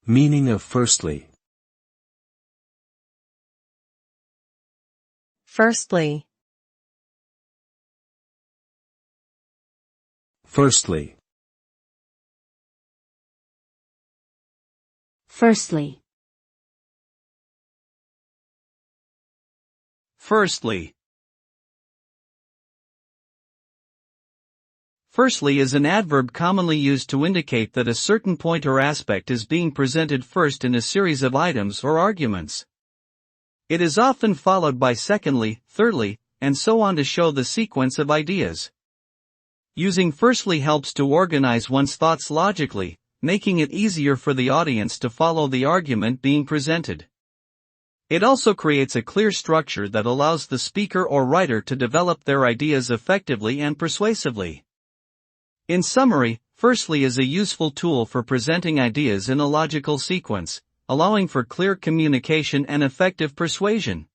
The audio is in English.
Meaning of firstly. Firstly. Firstly. Firstly. Firstly. Firstly is an adverb commonly used to indicate that a certain point or aspect is being presented first in a series of items or arguments. It is often followed by secondly, thirdly, and so on to show the sequence of ideas. Using firstly helps to organize one's thoughts logically, making it easier for the audience to follow the argument being presented. It also creates a clear structure that allows the speaker or writer to develop their ideas effectively and persuasively. In summary, firstly is a useful tool for presenting ideas in a logical sequence, allowing for clear communication and effective persuasion.